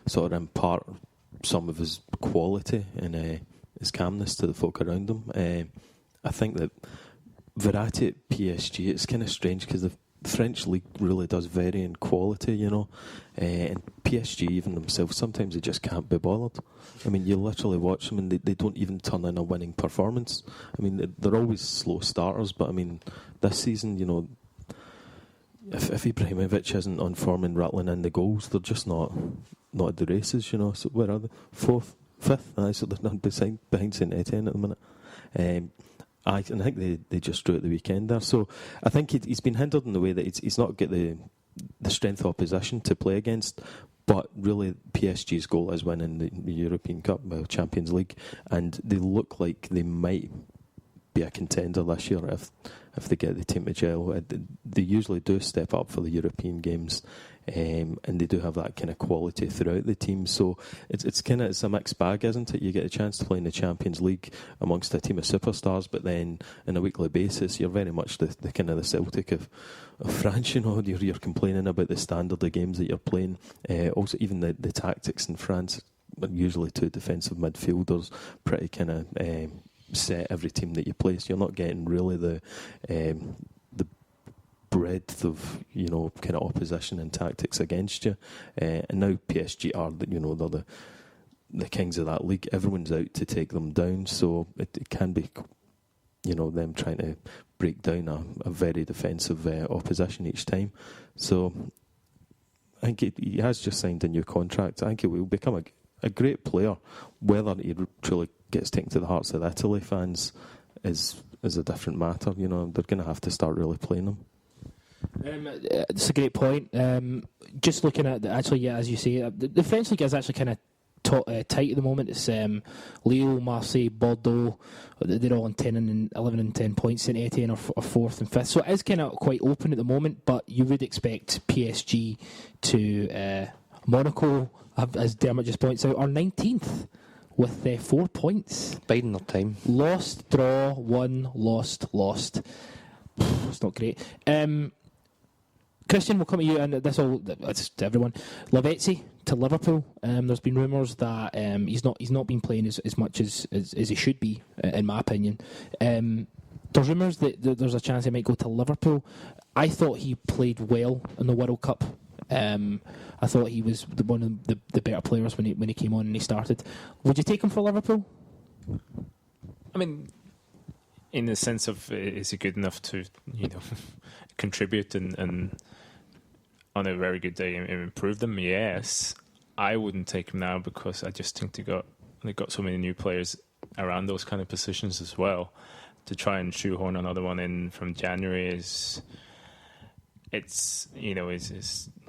sort of impart some of his quality and his calmness to the folk around him. I think that Verratti at PSG, it's kind of strange because the French league really does vary in quality, and PSG even themselves, sometimes they just can't be bothered. I mean, you literally watch them and they don't even turn in a winning performance. I mean, they're always slow starters, but I mean, this season, if Ibrahimovic isn't on form and rattling in the goals, they're just not at the races, So where are they? Fourth, fifth? So they're not behind St Etienne at the minute. I think they just drew at the weekend there. So I think he's been hindered in the way that he's not got the strength of opposition to play against. But really, PSG's goal is winning the European Cup, Champions League, and they look like they might be a contender this year if they get the team to gel. They usually do step up for the European games, and they do have that kind of quality throughout the team. So it's a mixed bag, isn't it? You get a chance to play in the Champions League amongst a team of superstars, but then on a weekly basis, you're very much the kind of the Celtic of France. You're complaining about the standard of games that you're playing. Also, even the tactics in France are usually two defensive midfielders, pretty kind of set every team that you play. So you're not getting really the breadth of kind of opposition and tactics against you. And now PSG are they're the kings of that league. Everyone's out to take them down, so it can be them trying to break down a very defensive opposition each time. So I think he has just signed a new contract. I think he will become a great player. Whether he truly gets taken to the hearts of the Italy fans is a different matter. They're going to have to start really playing him. It's a great point. Just looking at as you say, the French league is actually kind of tight at the moment. It's Lille, Marseille, Bordeaux. They're all on 10 and 11 and 10 points. St Etienne are fourth and fifth. So it is kind of quite open at the moment. But you would expect PSG to Monaco, as Dermot just points out, are 19th. With 4 points. Biding their time. Lost, draw, won, lost. It's not great. Christian, we'll come to you, and it's to everyone. Lavezzi to Liverpool. There's been rumours that he's not been playing as much as he should be, in my opinion. There's rumours that there's a chance he might go to Liverpool. I thought he played well in the World Cup. I thought he was one of the better players when he came on and he started. Would you take him for Liverpool? I mean, in the sense of, is he good enough to contribute and on a very good day improve them? Yes. I wouldn't take him now because I just think they got so many new players around those kind of positions as well. To try and shoehorn another one in from January is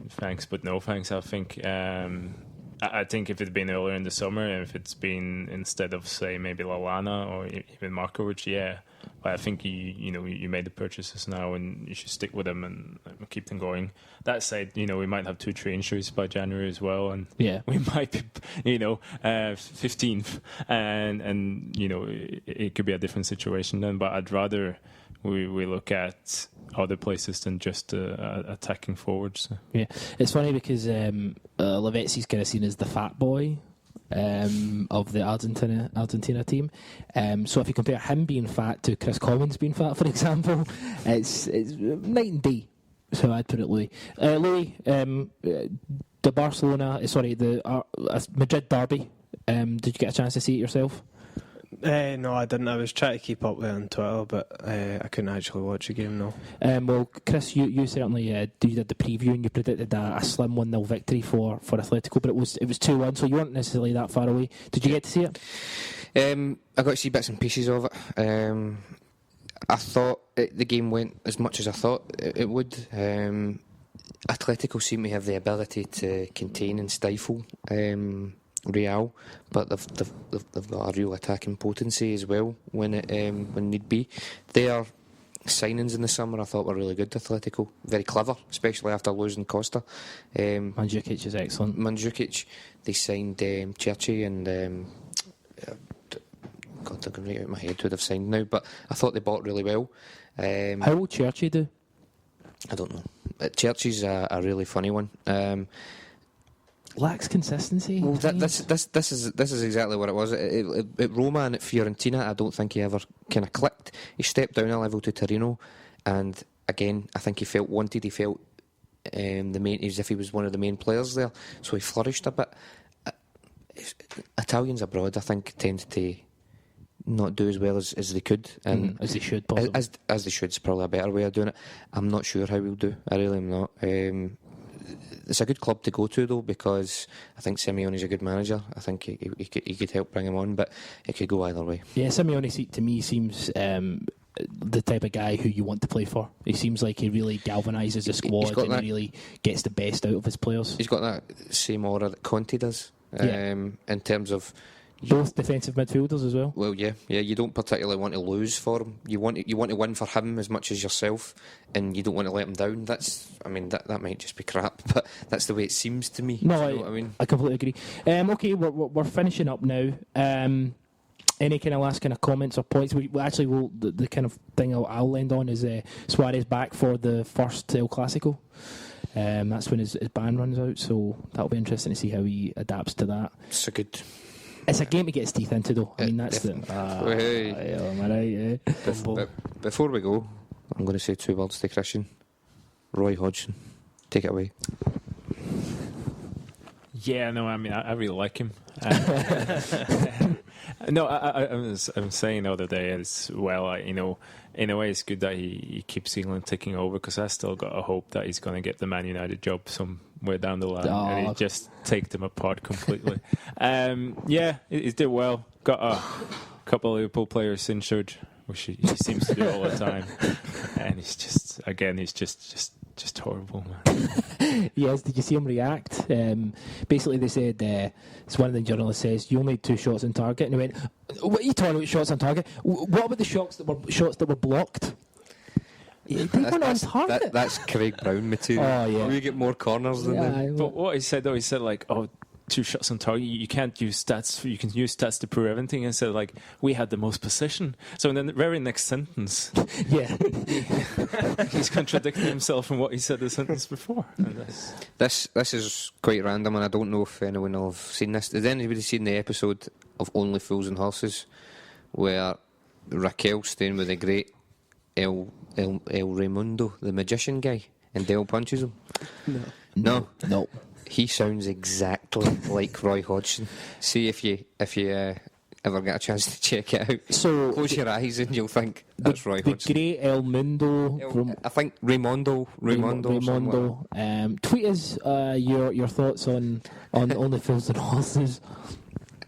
thanks but no thanks. I think I think if it had been earlier in the summer, if it's been instead of say maybe Lallana or even Markovic, yeah. But I think you made the purchases now and you should stick with them and keep them going. That said, we might have 2-3 injuries by January as well, and we might be 15th, and it could be a different situation then. But I'd rather we look at other places than just attacking forwards. Yeah, it's funny because Lavezzi's kind of seen as the fat boy of the Argentina team. So if you compare him being fat to Chris Commons being fat, for example, it's night and day. So I'd put it, Louis. Louis, the Madrid derby. Did you get a chance to see it yourself? No, I didn't. I was trying to keep up with it on Twitter, but I couldn't actually watch the game, no. Well, Chris, you certainly you did the preview and you predicted a slim 1-0 victory for Atletico, but it was 2-1, so you weren't necessarily that far away. Did you get to see it? I got to see bits and pieces of it. I thought the game went as much as I thought it would. Atletico seem to have the ability to contain and stifle Real, but they've got a real attacking potency as well when need be. Their signings in the summer I thought were really good. Atletico, very clever, especially after losing Costa. Mandzukic is excellent. Mandzukic, they signed Cherchi and God, I'm right out of my head who they've signed now, but I thought they bought really well. How will Cherchi do? I don't know. Cherchi's a really funny one. lacks consistency. Well, this is exactly what it was. At Roma and at Fiorentina, I don't think he ever kind of clicked. He stepped down a level to Torino, and again, I think he felt wanted. He felt as if he was one of the main players there, so he flourished a bit. Italians abroad, I think, tend to not do as well as they could, and as they should, possibly. As they should is probably a better way of doing it. I'm not sure how we'll do. I really am not. It's a good club to go to though, because I think Simeone's a good manager. I think he could help bring him on, but it could go either way. Yeah, Simeone to me seems the type of guy who you want to play for. He seems like he really galvanises the squad and he really gets the best out of his players. He's got that same aura that Conte does, in terms of both defensive midfielders as well. Well, yeah. You don't particularly want to lose for him. You want to win for him as much as yourself, and you don't want to let him down. That might just be crap, but that's the way it seems to me. No, you know what I mean? I completely agree. Okay, we're finishing up now. Any kind of last kind of comments or points? We actually will. The kind of thing I'll end on is Suarez back for the first El Clasico. That's when his ban runs out, so that'll be interesting to see how he adapts to that. It's a game to get his teeth into, though. I mean, that's the. Am I right? Before we go, I'm going to say 2 words to Christian. Roy Hodgson, take it away. Yeah, no, I mean, I really like him. No, I'm saying the other day as well, in a way it's good that he keeps England ticking over, because I still got a hope that he's going to get the Man United job somewhere down the line and he just take them apart completely. He's did well. Got a couple of Liverpool players injured, which he seems to do all the time, and he's just horrible, man. Yes, did you see him react? Basically, they said, so one of the journalists says, "You only had 2 shots on target," and he went, "What are you talking about, shots on target? What about the shots that were blocked?" They weren't on target. That's Craig Brown material. Oh, yeah. We get more corners than them. But what he said, though, he said, like, 2 shots on target. You can't use stats. You can use stats to prove everything. And said, like, we had the most possession. So in the very next sentence, he's contradicting himself from what he said the sentence before. This is quite random, and I don't know if anyone will have seen this. Has anybody seen the episode of Only Fools and Horses where Raquel's staying with the great El Raimundo, the magician guy, and Dale punches him? No. He sounds exactly like Roy Hodgson. See if you ever get a chance to check it out. So close your eyes and you'll think that's Roy Hodgson. The great El Mundo. I think Raimondo. Tweet us your thoughts on Only Fools and Horses.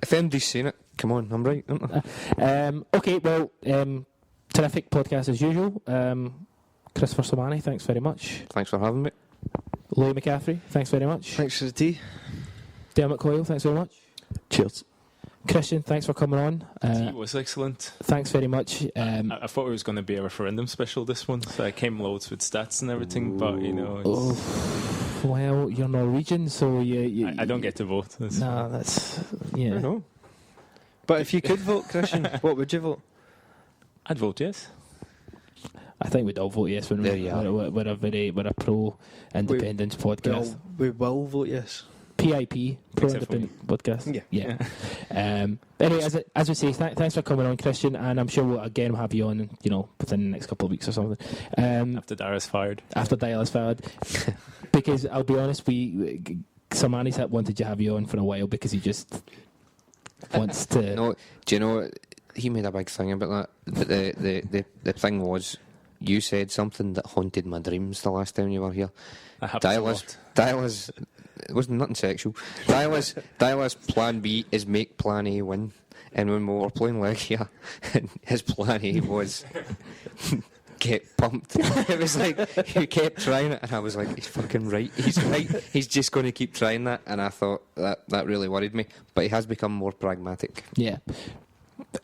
If MD's seen it, come on, I'm right, aren't I? Okay, well, terrific podcast as usual. Christopher Sermanni, thanks very much. Thanks for having me. Louis McCaffrey, thanks very much. Thanks for the tea. Dermot Coyle, thanks very much. Cheers. Christian, thanks for coming on. It was excellent. Thanks very much. I thought it was going to be a referendum special this one, so I came loads with stats and everything, but well, you're Norwegian, so I don't get to vote. That's yeah. I know. But if you could vote, Christian, what would you vote? I'd vote yes. I think we'd all vote yes when we're a pro-independence podcast. We will vote yes. PIP, pro-independent podcast. Yeah. Anyway, as we say, thanks for coming on, Christian, and I'm sure we'll have you on, within the next couple of weeks or something. After Daila's fired. Because I'll be honest, Sermanni's wanted to have you on for a while because he just wants to. No, do you know? He made a big thing about that. But the thing was, you said something that haunted my dreams the last time you were here. Daila's it wasn't nothing sexual. Daila's plan B is make plan A win. And when we were playing leg here, his plan A was get pumped. It was like he kept trying it, and I was like, he's fucking right. He's right. He's just going to keep trying that. And I thought that really worried me. But he has become more pragmatic. Yeah.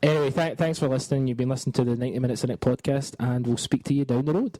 Anyway, thanks for listening. You've been listening to the 90 Minute Cynic podcast, and we'll speak to you down the road.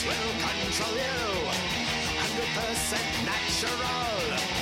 will control you. 100% natural.